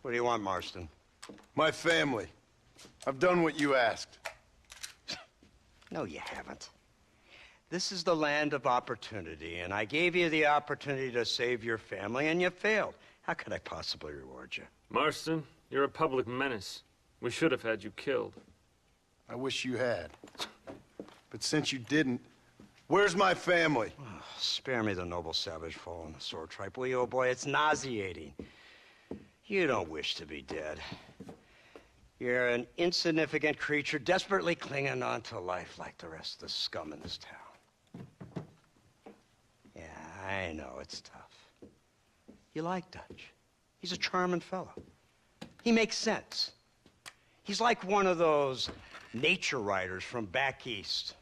What do you want, Marston? My family. I've done what you asked. No, you haven't. This is the land of opportunity, and I gave you the opportunity to save your family, and you failed. How could I possibly reward you? Marston, you're a public menace. We should have had you killed. I wish you had. But since you didn't, where's my family? Oh, spare me the noble savage fall on the sword tripe, will you, old boy? It's nauseating. You don't wish to be dead. You're an insignificant creature desperately clinging on to life like the rest of the scum in this town. Yeah, I know, it's tough. You like Dutch. He's a charming fellow. He makes sense. He's like one of those nature writers from back east.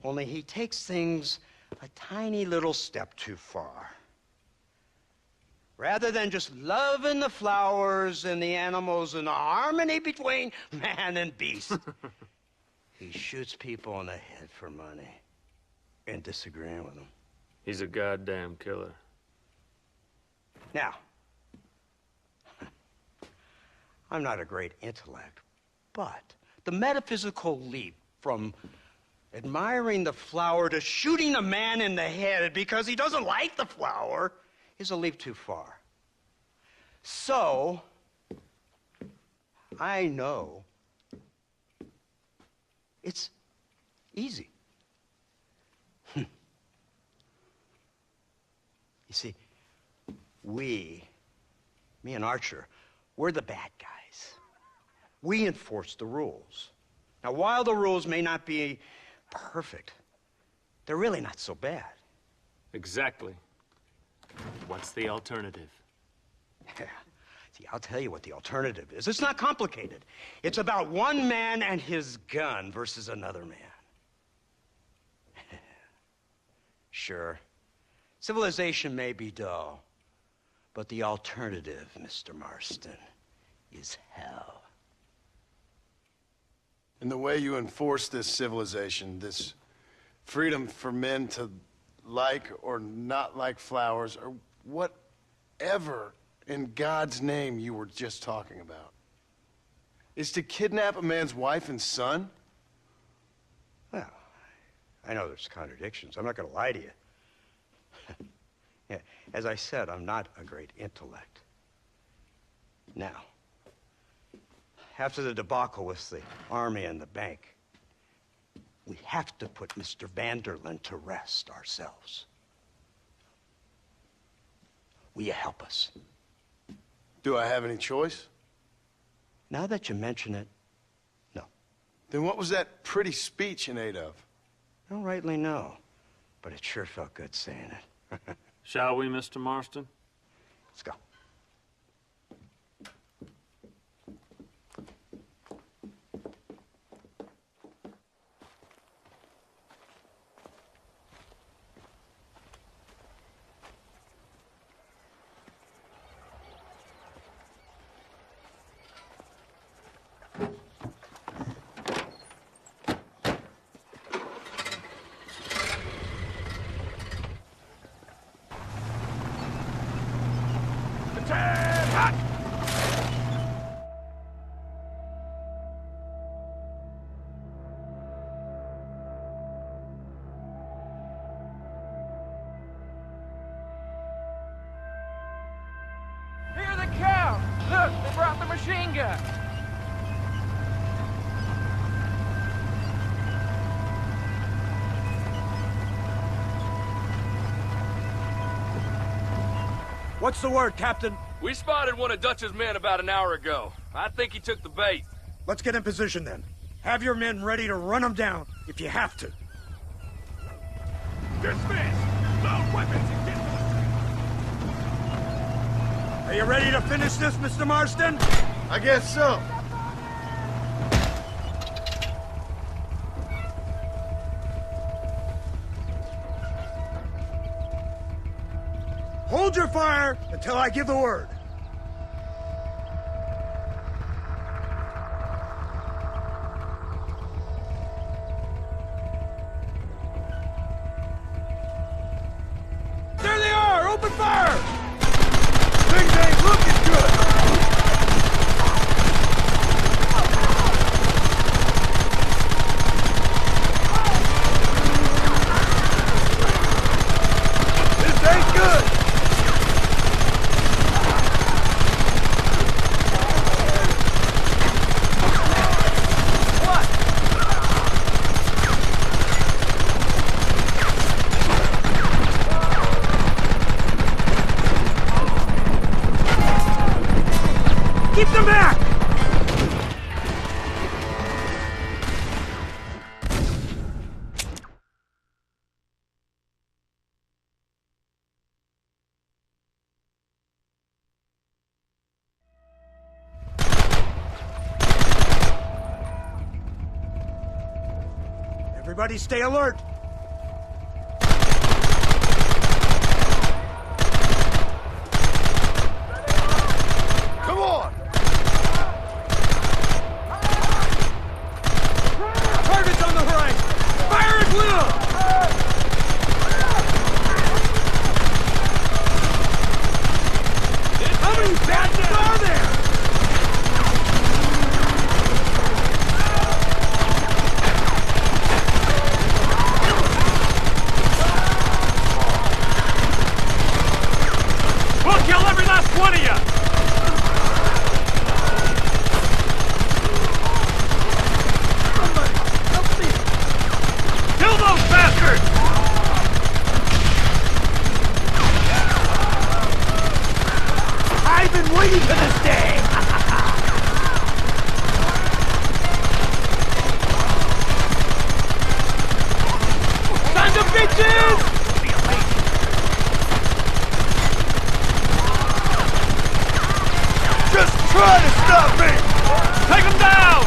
Only he takes things a tiny little step too far. Rather than just loving the flowers and the animals and the harmony between man and beast, he shoots people in the head for money and disagreeing with them. He's a goddamn killer. Now, I'm not a great intellect, but the metaphysical leap from admiring the flower to shooting a man in the head because he doesn't like the flower is a leap too far. So, I know it's easy. You see, me and Archer, we're the bad guys. We enforce the rules. Now, while the rules may not be perfect, they're really not so bad. Exactly. What's the alternative? See, I'll tell you what the alternative is. It's not complicated. It's about one man and his gun versus another man. Sure, civilization may be dull, but the alternative, Mr. Marston, is hell. And the way you enforce this civilization, this freedom for men to like or not like flowers, or whatever in God's name you were just talking about, is to kidnap a man's wife and son? Well, I know there's contradictions. I'm not going to lie to you. Yeah, as I said, I'm not a great intellect. Now, after the debacle with the army and the bank, we have to put Mr. Vanderlyn to rest ourselves. Will you help us? Do I have any choice? Now that you mention it, no. Then what was that pretty speech in aid of? I don't rightly know, but it sure felt good saying it. Shall we, Mr. Marston? Let's go. Here they come! Look, they brought the machine gun! What's the word, Captain? We spotted one of Dutch's men about an hour ago. I think he took the bait. Let's get in position then. Have your men ready to run them down if you have to. Dismiss! Load weapons and get Are you ready to finish this, Mr. Marston? I guess so. Hold your fire until I give the word. There they are! Open fire! Things ain't looking good! Keep them back! Everybody stay alert! Come on! Target's on the horizon! Fire at will! How many bastards are there? We'll kill every last one of you! Kill those bastards! I've been waiting for this day! Sons of bitches! Just try to stop me! Take them down!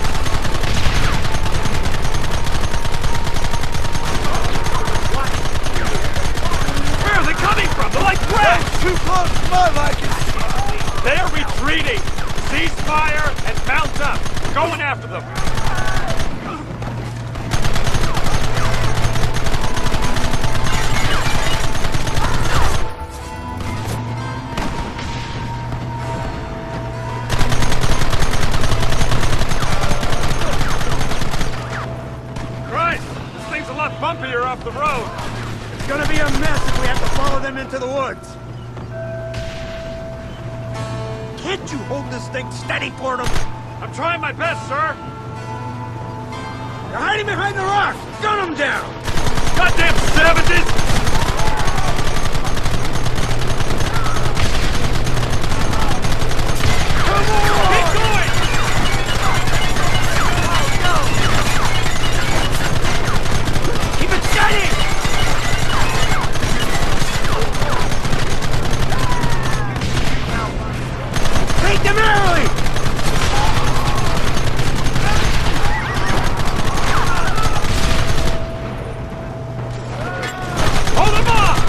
Where are they coming from? They're like rats! That's too close to my liking! They're retreating! Cease fire and mount up! We're going after them! Christ! This thing's a lot bumpier off the road! It's gonna be a mess if we have to follow them into the woods. Can't you hold this thing steady for them? I'm trying my best, sir! They're hiding behind the rock! Gun them down! Goddamn savages! Come on! Keep going! Keep it steady! Take them early! Hold them off!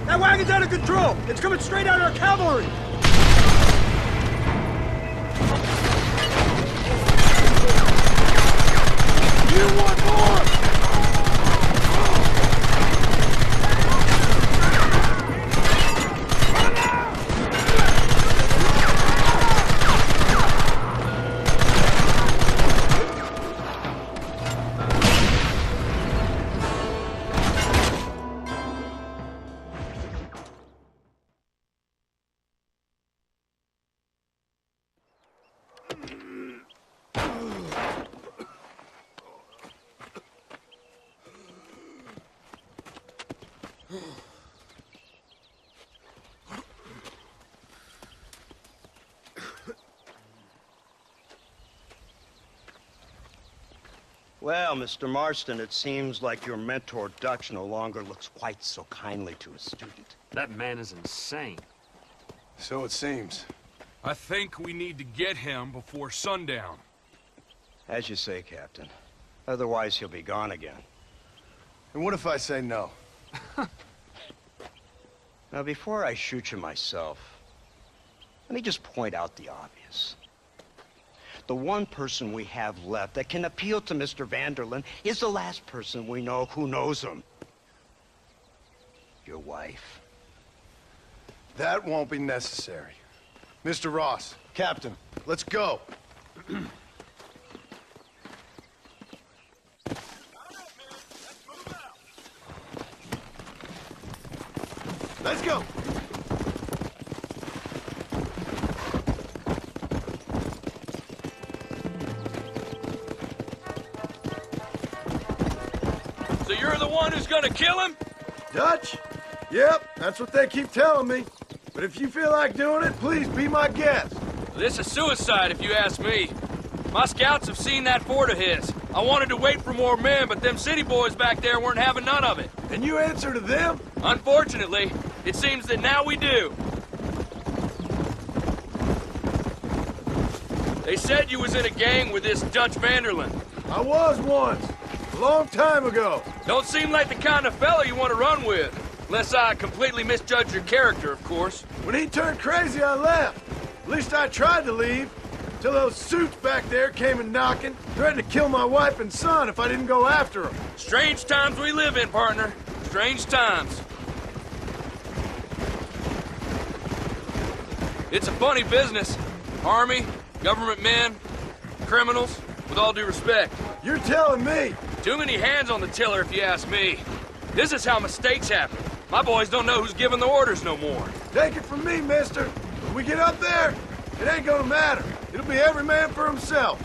That wagon's out of control! It's coming straight at our cavalry! You want more? Well, Mr. Marston, it seems like your mentor Dutch no longer looks quite so kindly to his student. That man is insane. So it seems. I think we need to get him before sundown. As you say, Captain. Otherwise, he'll be gone again. And what if I say no? Now, before I shoot you myself, let me just point out the obvious. The one person we have left that can appeal to Mr. Vanderlyn is the last person we know who knows him. Your wife. That won't be necessary. Mr. Ross, Captain, let's go. Let's go. So you're the one who's gonna kill him? Dutch? Yep, that's what they keep telling me. But if you feel like doing it, please be my guest. This is suicide, if you ask me. My scouts have seen that fort of his. I wanted to wait for more men, but them city boys back there weren't having none of it. And you answer to them? Unfortunately, it seems that now we do. They said you was in a gang with this Dutch Vanderland. I was once. A long time ago. Don't seem like the kind of fella you want to run with. Unless I completely misjudge your character, of course. When he turned crazy, I left. At least I tried to leave. Till those suits back there came and knocking, threatened to kill my wife and son if I didn't go after them. Strange times we live in, partner. Strange times. It's a funny business. Army, government men, criminals, with all due respect. You're telling me. Too many hands on the tiller, if you ask me. This is how mistakes happen. My boys don't know who's giving the orders no more. Take it from me, mister. When we get up there, it ain't gonna matter. It'll be every man for himself.